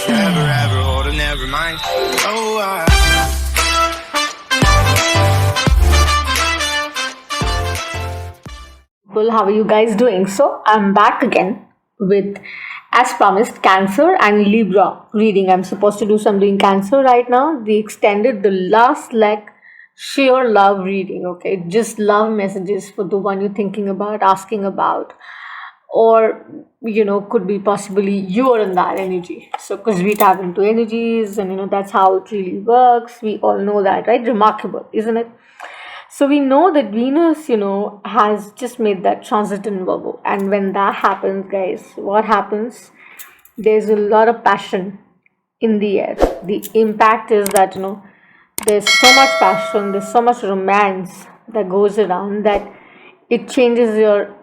forever, ever hold or never mind. Oh, Well, how are you guys doing? So, I'm back again with, as promised, Cancer and Libra reading. I'm supposed to do some doing Cancer right now. They extended the last leg, sheer love reading. Okay, just love messages for the one you're thinking about, asking about, or could be possibly you are in that energy. So, because we tap into energies, and that's how it really works. We all know that, right? Remarkable, isn't it? So we know that Venus, has just made that transit in Virgo. And when that happens, guys, what happens? There's a lot of passion in the air. The impact is that, there's so much passion, there's so much romance that goes around that it changes your,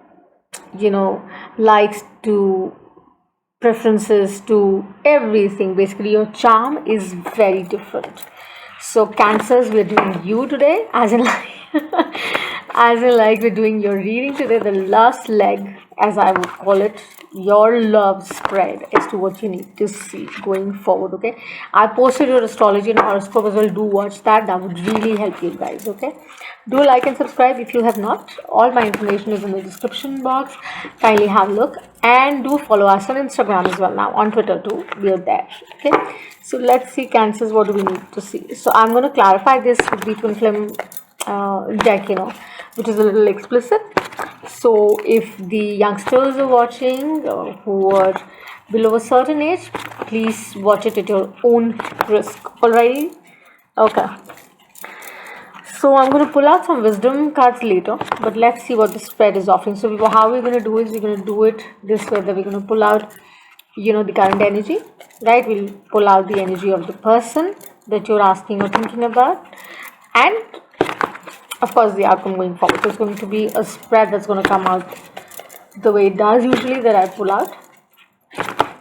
likes to preferences to everything. Basically, your charm is very different. So, Cancers, we're doing you today, as in like, as in like we're doing your reading today. The last leg, as I would call it, your love spread as to what you need to see going forward. Okay, I posted your astrology and horoscope as well. Do watch that. That would really help you guys. Okay, do like and subscribe if you have not. All my information is in the description box. Kindly have a look and do follow us on Instagram as well now, on Twitter too. We are there. Okay, so let's see Cancers. What do we need to see? So I'm going to clarify this with the twin flame deck, which is a little explicit. So if the youngsters are watching who are below a certain age, please watch it at your own risk. Alrighty? Okay. So I'm going to pull out some wisdom cards later, but let's see what the spread is offering. So how we're going to do is we're going to do it this way, that we're going to pull out, the current energy, right? We'll pull out the energy of the person that you're asking or thinking about, and of course the outcome going forward. So it's going to be a spread that's going to come out the way it does usually, that I pull out.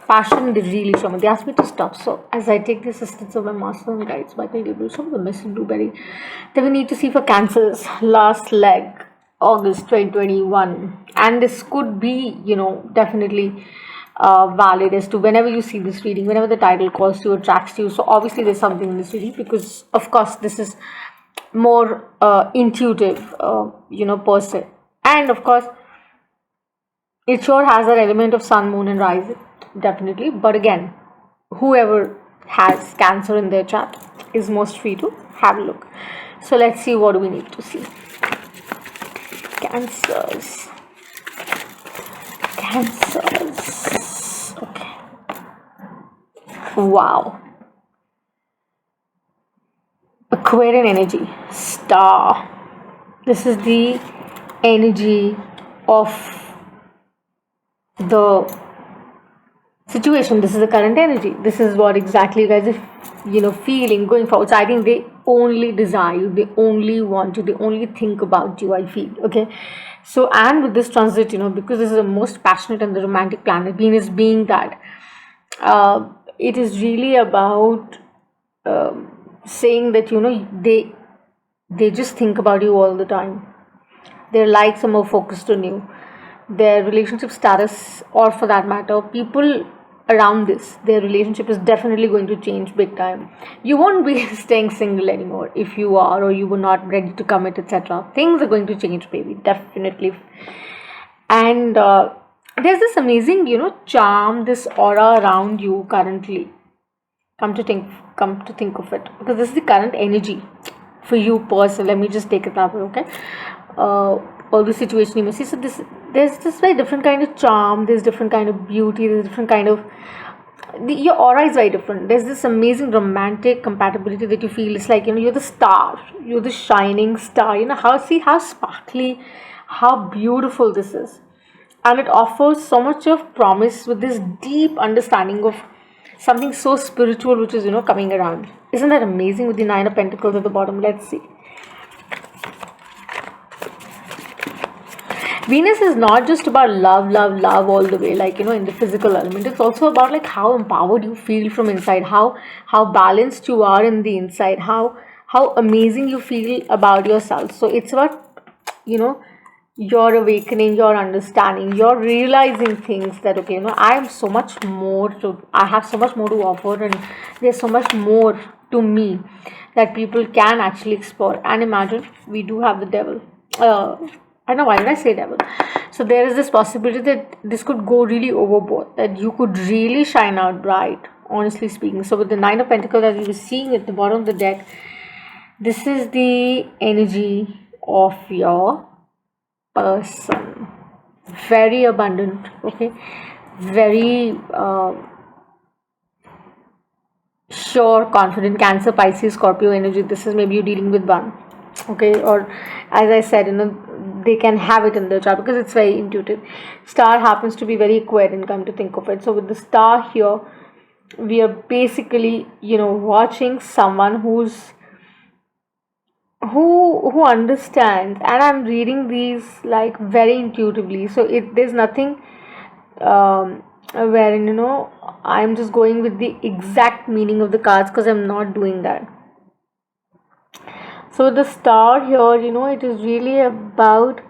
Passion, they really show me. They ask me to stop. So as I take the assistance of my master and guides, Michael Gabriel, some of the message blueberry that we need to see for Cancers last leg, August 2021. And this could be, definitely valid as to whenever you see this reading, whenever the title calls to you, attracts you. So obviously there's something in this reading, because of course this is more intuitive, per se. And of course it sure has that element of sun, moon and rising, definitely. But again, whoever has Cancer in their chart is most free to have a look. So let's see what do we need to see. Cancers. Okay. Wow. Aquarian energy. Star. This is the energy of the situation. This is the current energy. This is what exactly you guys are feeling going forward. So I think they only desire you, they only want you, they only think about you, I feel. Okay, so and with this transit, because this is the most passionate and the romantic planet, Venus being that, it is really about saying that they just think about you all the time. Their likes are more focused on you, their relationship status, or for that matter, people around this, their relationship is definitely going to change big time. You won't be staying single anymore if you are, or you were not ready to commit, etc. Things are going to change, baby, definitely. And there's this amazing, charm, this aura around you currently. Come to think of it, because this is the current energy for you personally. Let me just take it that way, okay? All the situation you may see. So there's this very different kind of charm, there's different kind of beauty, there's different kind of your aura is very different. There's this amazing romantic compatibility that you feel. It's like you're the star, you're the shining star. How sparkly, how beautiful this is, and it offers so much of promise with this deep understanding of something so spiritual which is coming around. Isn't that amazing? With the 9 of Pentacles at the bottom, let's see. Venus is not just about love all the way, like in the physical element. It's also about like how empowered you feel from inside, how balanced you are in the inside, how amazing you feel about yourself. So it's about you're awakening, you're understanding, you're realizing things that, okay, I am so much more I have so much more to offer, and there's so much more to me that people can actually explore. And imagine, we do have the devil. I know, why did I say devil? So there is this possibility that this could go really overboard, that you could really shine out bright, honestly speaking. So with the Nine of Pentacles, as you were seeing at the bottom of the deck, this is the energy of your person. Very abundant, okay, very sure, confident. Cancer, Pisces, Scorpio energy. This is maybe you dealing with one, okay, or as I said, they can have it in their chart because it's very intuitive. Star happens to be very coherent, come to think of it. So with the star here, we are basically, watching someone who understands, and I'm reading these like very intuitively. So there's nothing wherein I'm just going with the exact meaning of the cards, because I'm not doing that. So the star here, it is really about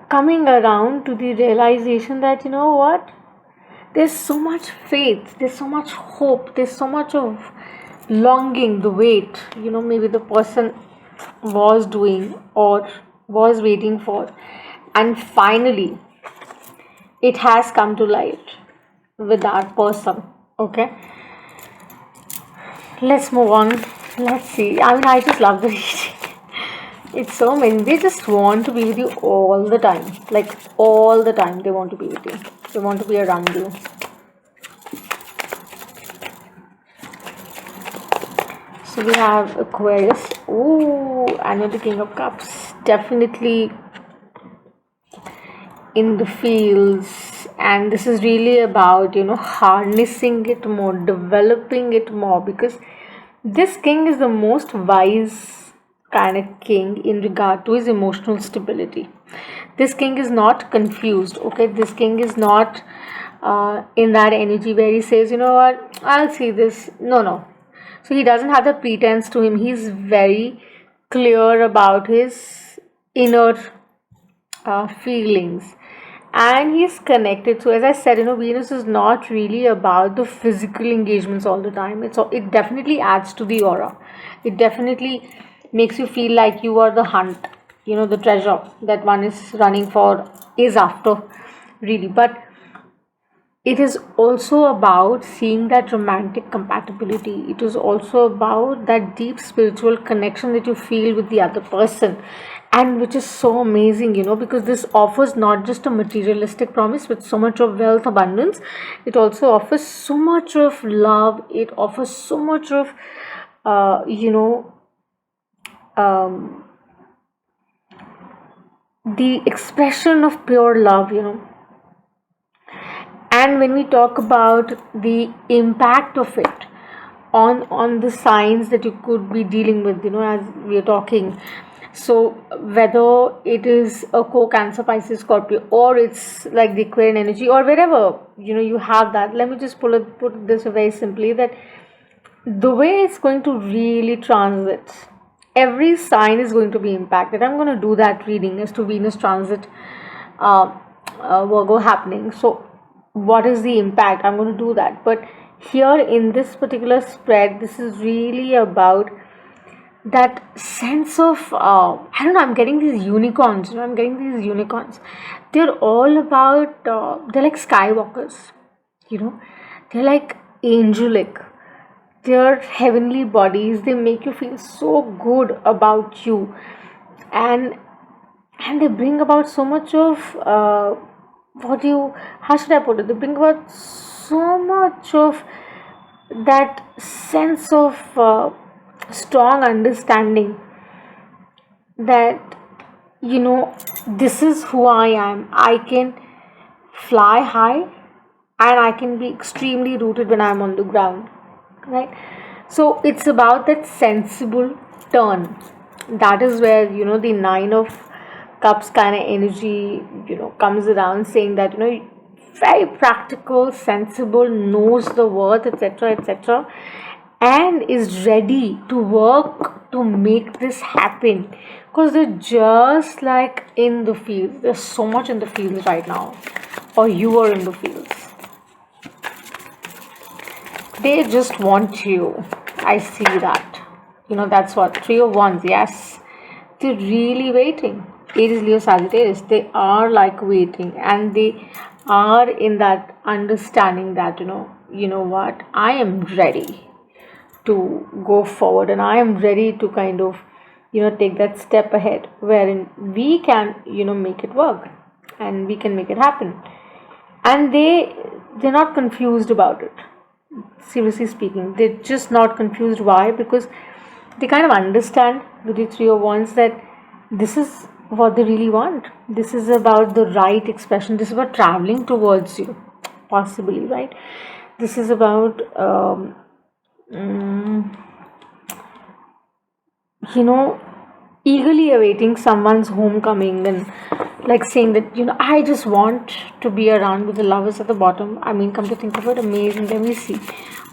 coming around to the realization that, what, there's so much faith, there's so much hope, there's so much of longing, the wait, maybe the person was doing or was waiting for, and finally it has come to light with that person. Okay, let's move on. Let's see. I just love the reading. It's so many. They just want to be with you all the time. Like all the time, they want to be with you. They want to be around you. So we have Aquarius. Ooh, and you're the King of Cups. Definitely in the fields, and this is really about harnessing it more, developing it more, because this king is the most wise kind of king in regard to his emotional stability. This king is not confused, okay? This king is not in that energy where he says, what, I'll see this. No. So he doesn't have the pretense to him. He's very clear about his inner feelings, and he's connected. So as I said, Venus is not really about the physical engagements all the time. It definitely adds to the aura. It definitely makes you feel like you are the hunt, the treasure that one is running for, is after, really. But it is also about seeing that romantic compatibility. It is also about that deep spiritual connection that you feel with the other person, and which is so amazing, because this offers not just a materialistic promise with so much of wealth, abundance. It also offers so much of love. It offers so much of the expression of pure love, and when we talk about the impact of it on the signs that you could be dealing with, as we are talking. So whether it is a co-Cancer, Pisces, Scorpio, or it's like the Aquarian energy, or wherever you have that, let me just put this very simply, that the way it's going to really transit, every sign is going to be impacted. I'm going to do that reading as to Venus transit Virgo happening. So what is the impact? I'm going to do that. But here in this particular spread, this is really about that sense of I don't know, I'm getting these unicorns. They're all about they're like skywalkers, they're like angelic, they're heavenly bodies. They make you feel so good about you, and they bring about so much of how should I put it, they bring about so much of that sense of strong understanding that this is who I am. I can fly high, and I can be extremely rooted when I'm on the ground, right? So it's about that sensible turn. That is where the Nine of Cups kind of energy comes around, saying that very practical, sensible, knows the worth, etc., etc. and is ready to work to make this happen, because they're just like in the field. There's so much in the fields right now, or you are in the fields. They just want you. I see that. That's what. Three of Wands, yes. They're really waiting. Aries, Leo, Sagittarius, they are like waiting, and they are in that understanding that, what, I am ready to go forward, and I am ready to kind of, take that step ahead wherein we can, make it work and we can make it happen. And they're not confused about it. Seriously speaking, they're just not confused. Why? Because they kind of understand with the Three of Wands that this is what they really want. This is about the right expression. This is about traveling towards you, possibly, right? This is about eagerly awaiting someone's homecoming, and like saying that, I just want to be around with the Lovers at the bottom. I mean, come to think of it, amazing. Let me see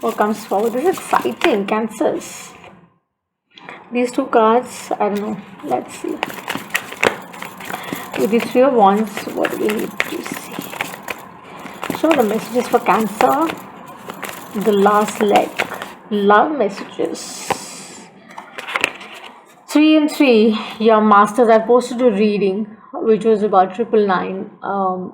what comes forward. This is exciting, Cancers. These two cards, I don't know. Let's see. With the Three of Wands, what do we need to see? Show the messages for Cancer. The last leg. Love messages. 3 and 3, your masters. I posted a reading which was about 999,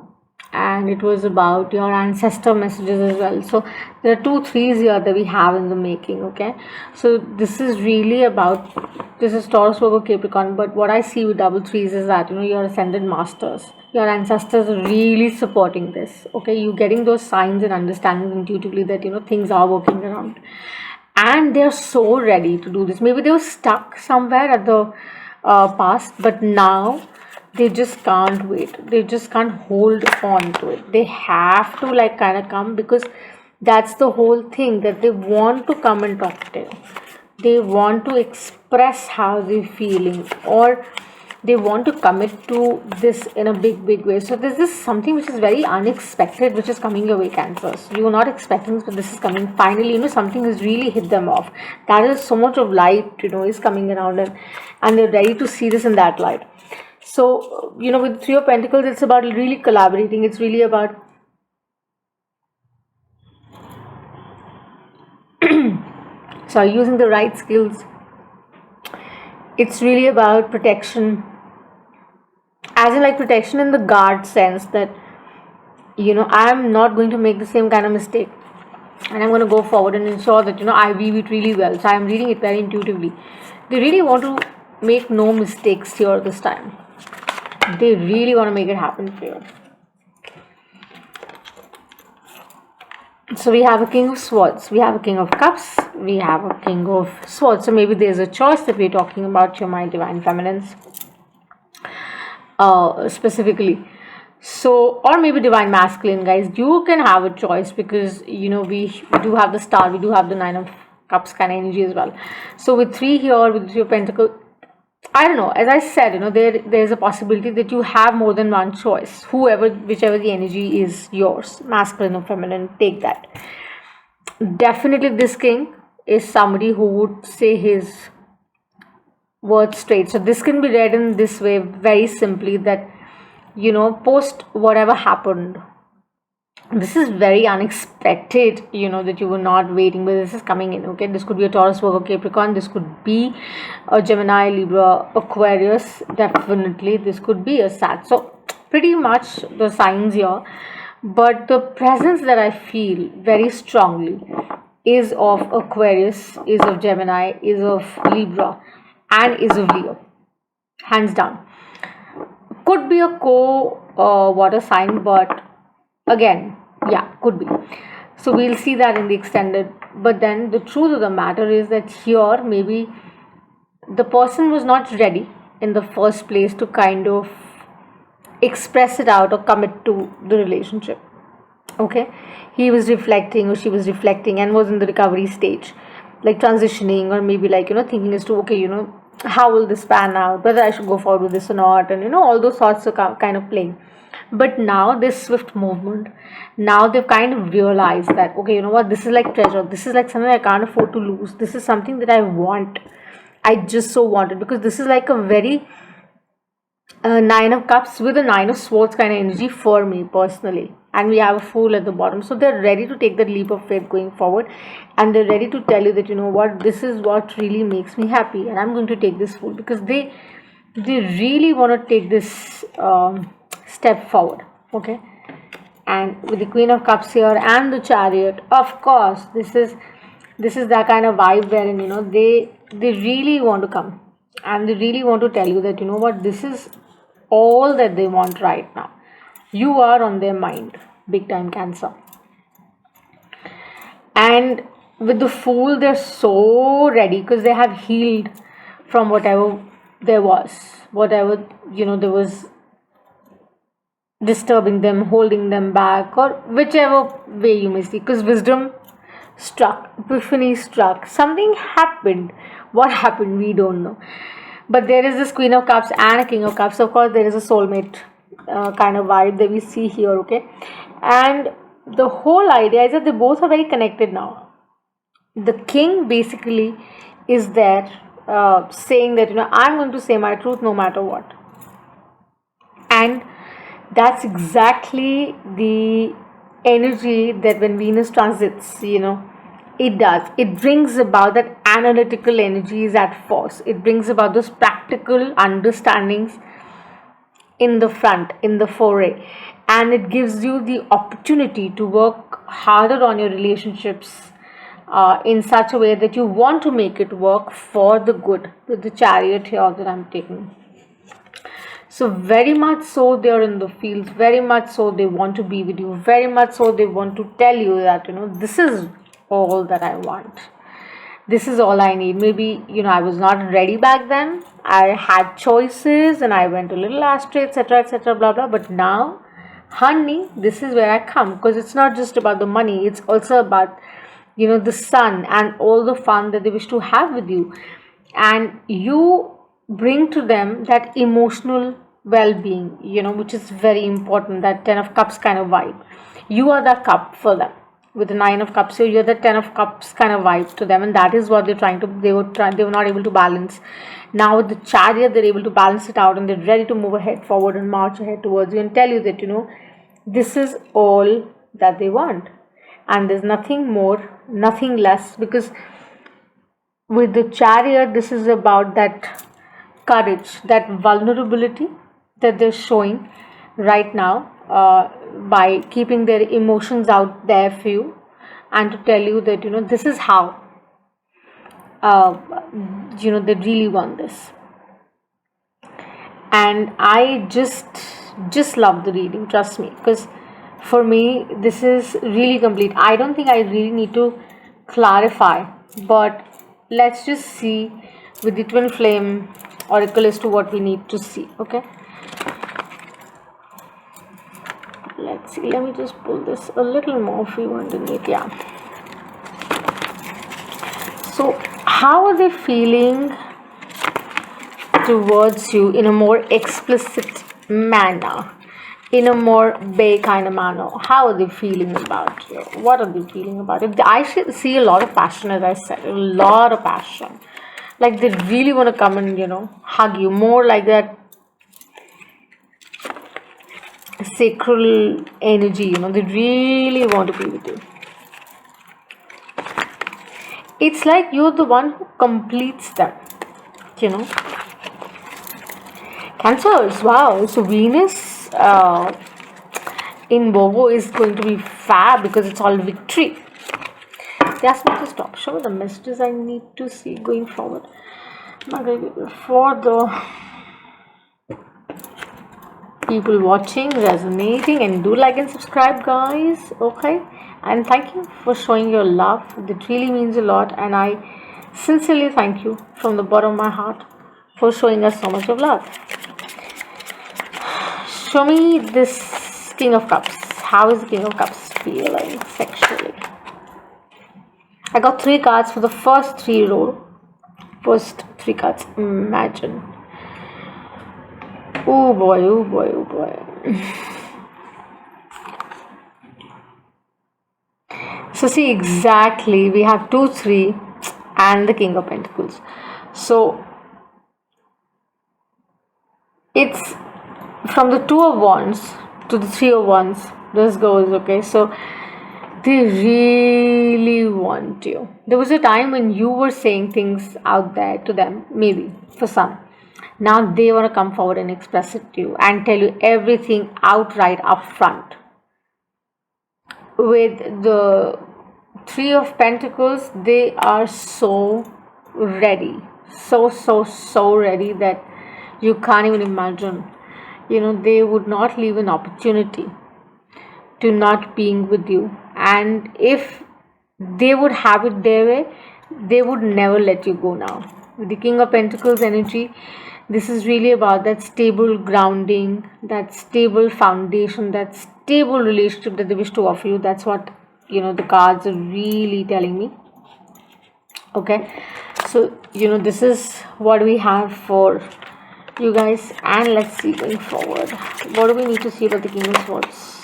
and it was about your ancestor messages as well. So there are 2 3s here that we have in the making. Okay, so this is really about, this is Taurus, Virgo, Capricorn, but what I see with double 3s is that, your ascended masters, your ancestors are really supporting this. Okay, you getting those signs and understanding intuitively that, things are working around, and they're so ready to do this. Maybe they were stuck somewhere at the past, but now they just can't wait. They just can't hold on to it. They have to like kind of come, because that's the whole thing, that they want to come and talk to you. They want to express how they're feeling, or they want to commit to this in a big way. So this is something which is very unexpected, which is coming your way, Cancers. You were not expecting this, but this is coming. Finally, something has really hit them off. That is so much of light, is coming around, and they're ready to see this in that light. So, with Three of Pentacles, it's about really collaborating. It's really about using the right skills. It's really about protection, as in like protection in the guard sense, that, I'm not going to make the same kind of mistake, and I'm going to go forward and ensure that, I weave it really well. So I'm reading it very intuitively. They really want to make no mistakes here this time. They really want to make it happen for you. So we have a King of Swords, we have a King of Cups, we have a King of Swords. So maybe there's a choice that we're talking about your mind, Divine Feminines, specifically. So, or maybe Divine Masculine, guys. You can have a choice, because, we do have the Star, we do have the Nine of Cups kind of energy as well. So with 3 here, with your Pentacle, I don't know, as I said, there's a possibility that you have more than one choice. Whichever the energy is yours, masculine or feminine, take that. Definitely this king is somebody who would say his words straight. So this can be read in this way, very simply, that, post whatever happened, this is very unexpected, that you were not waiting, but this is coming in. Okay, this could be a Taurus, Virgo, Capricorn. This could be a Gemini, Libra, Aquarius. Definitely this could be a Sag. So pretty much the signs here, but the presence that I feel very strongly is of Aquarius, is of Gemini, is of Libra, and is of Leo, hands down. Could be a water sign, but again, yeah, could be. So we'll see that in the extended. But then the truth of the matter is that here, maybe the person was not ready in the first place to kind of express it out or commit to the relationship. Okay, he was reflecting, or she was reflecting, and was in the recovery stage, like transitioning, or maybe like, thinking as to, okay, how will this pan out, whether I should go forward with this or not, and all those thoughts are kind of playing. But now this swift movement, now they've kind of realized that, okay, you know what, this is like treasure, this is like something I can't afford to lose, this is something that I want, I just so want it, because this is like a very Nine of Cups with a Nine of Swords kind of energy for me personally. And we have a Fool at the bottom. So they're ready to take that leap of faith going forward. And they're ready to tell you that, you know what, this is what really makes me happy. And I'm going to take this Fool, because they really want to take this step forward. Okay. And with the Queen of Cups here and the Chariot, of course, this is that kind of vibe wherein, they really want to come. And they really want to tell you that, you know what, this is all that they want right now. You are on their mind, big time, Cancer. And with the Fool, they're so ready, because they have healed from whatever there was, whatever, there was disturbing them, holding them back, or whichever way you may see. Because wisdom struck, epiphany struck, something happened. What happened, we don't know. But there is this Queen of Cups and a King of Cups. Of course, there is a soulmate kind of vibe that we see here, okay? And the whole idea is that they both are very connected now. The King basically is there saying that, I'm going to say my truth no matter what. And that's exactly the energy that when Venus transits, it does. It brings about that analytical energies at force. It brings about those practical understandings in the front, in the foray. And it gives you the opportunity to work harder on your relationships in such a way that you want to make it work for the good. With the Chariot here that I'm taking. So very much so they're in the fields. Very much so they want to be with you. Very much so they want to tell you that, this is all that I want. This is all I need. Maybe, I was not ready back then. I had choices and I went a little astray, etc., blah, blah. But now, honey, this is where I come. Because it's not just about the money. It's also about, the sun and all the fun that they wish to have with you. And you bring to them that emotional well-being, which is very important. That 10 of Cups kind of vibe. You are that cup for them. With the 9 of Cups here, you're the 10 of Cups kind of vibe to them, and that is what they were not able to balance. Now with the Chariot, they're able to balance it out, and they're ready to move ahead forward and march ahead towards you and tell you that, this is all that they want. And there's nothing more, nothing less, because with the Chariot, this is about that courage, that vulnerability that they're showing right now. By keeping their emotions out there for you, and to tell you that this is how they really want this. And I just love the reading, trust me, because for me this is really complete. I don't think I really need to clarify, but let's just see with the Twin Flame Oracle as to what we need to see. Okay, let's see, let me just pull this a little more for you underneath. Yeah, so how are they feeling towards you in a more explicit manner, in a more Bay kind of manner? How are they feeling about you? What are they feeling about it? I should see a lot of passion, as I said, a lot of passion. Like they really want to come and hug you, more like that sacral energy, they really want to be with you. It's like you're the one who completes them, Cancers, wow. So Venus in Virgo is going to be fab, because it's all victory. They asked me to stop. Show me the messages I need to see going forward. For the people watching, resonating, and do like and subscribe, guys. Okay, and thank you for showing your love. It really means a lot, and I sincerely thank you from the bottom of my heart for showing us so much of love. Show me this King of Cups. How is the King of Cups feeling sexually? I got 3 cards for the first 3 row. First three cards. Imagine. Oh boy, oh boy, oh boy. So see, exactly, we have 2, 3 and the King of Pentacles. So it's from the 2 of Wands to the 3 of Wands. This goes, okay. So they really want you. There was a time when you were saying things out there to them, maybe for some. Now they want to come forward and express it to you and tell you everything outright up front. With the 3 of Pentacles, they are so ready. So ready that you can't even imagine. They would not leave an opportunity to not being with you. And if they would have it their way, they would never let you go now. With the King of Pentacles energy, this is really about that stable grounding, that stable foundation, that stable relationship that they wish to offer you. That's what, the cards are really telling me. Okay. So, this is what we have for you guys. And let's see going forward. What do we need to see about the King of Swords?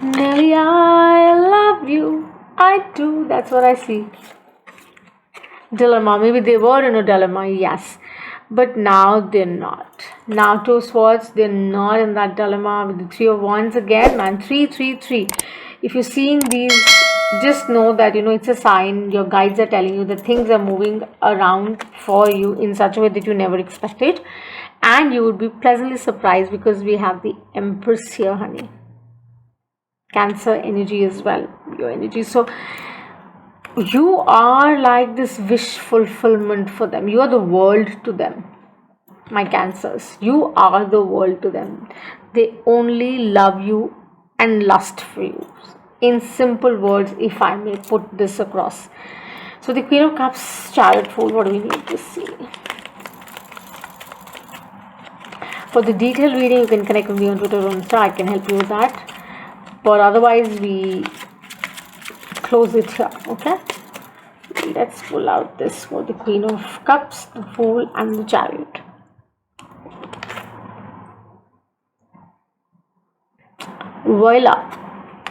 Nelly, I love you. I do. That's what I see. Dilemma. Maybe they were in a dilemma, yes. But now they're not. Now 2 swords, they're not in that dilemma. With the 3 of Wands again, man. 3, 3, 3. If you're seeing these, just know that, it's a sign. Your guides are telling you that things are moving around for you in such a way that you never expected. And you would be pleasantly surprised because we have the Empress here, honey. Cancer energy as well, your energy. So you are like this wish fulfillment for them. You are the world to them, my Cancers. You are the world to them. They only love you and lust for you. In simple words, if I may put this across. So the Queen of Cups, Chariot, Fool, what do we need to see? For the detailed reading, you can connect with me on Twitter or Insta. I can help you with that. But otherwise, we close it here, okay? Let's pull out this for the Queen of Cups, the Fool, and the Chariot. Voila!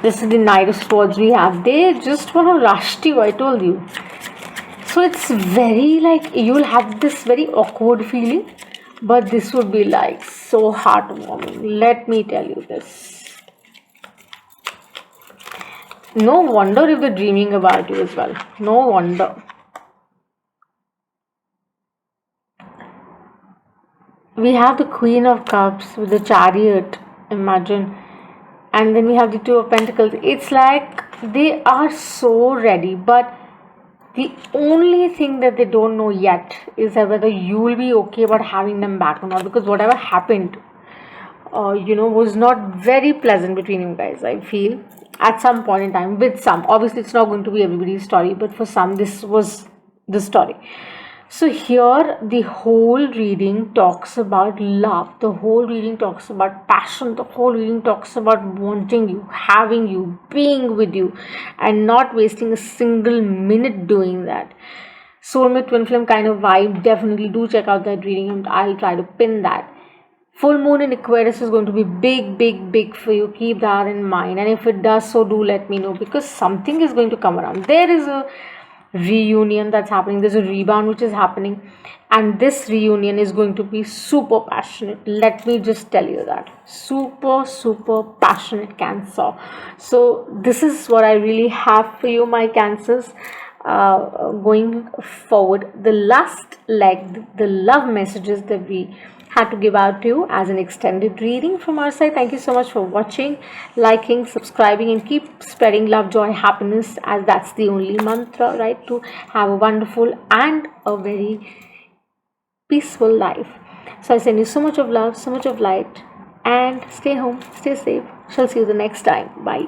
This is the Knight of Swords we have. They just want to rush to you, I told you. So it's very like, you'll have this very awkward feeling. But this would be like so heartwarming. Let me tell you this. No wonder if they're dreaming about you as well. No wonder. We have the Queen of Cups with the Chariot, imagine. And then we have the 2 of Pentacles. It's like they are so ready. But the only thing that they don't know yet is that whether you will be okay about having them back or not. Because whatever happened, was not very pleasant between you guys, I feel. At some point in time, with some. Obviously, it's not going to be everybody's story, but for some, this was the story. So here, the whole reading talks about love. The whole reading talks about passion. The whole reading talks about wanting you, having you, being with you, and not wasting a single minute doing that. Soulmate twin flame kind of vibe. Definitely do check out that reading, and I'll try to pin that. Full moon in Aquarius is going to be big for you. Keep that in mind. And if it does so, do let me know, because something is going to come around. There is a reunion that's happening. There's a rebound which is happening. And this reunion is going to be super passionate. Let me just tell you that. Super passionate, Cancer. So this is what I really have for you, my Cancers. Going forward, the last leg, the love messages that we had to give out to you as an extended reading from our side. Thank you so much for watching, liking, subscribing, and keep spreading love, joy, happiness, as that's the only mantra, right? To have a wonderful and a very peaceful life. So I send you so much of love, so much of light, and stay home, stay safe. Shall see you the next time. Bye.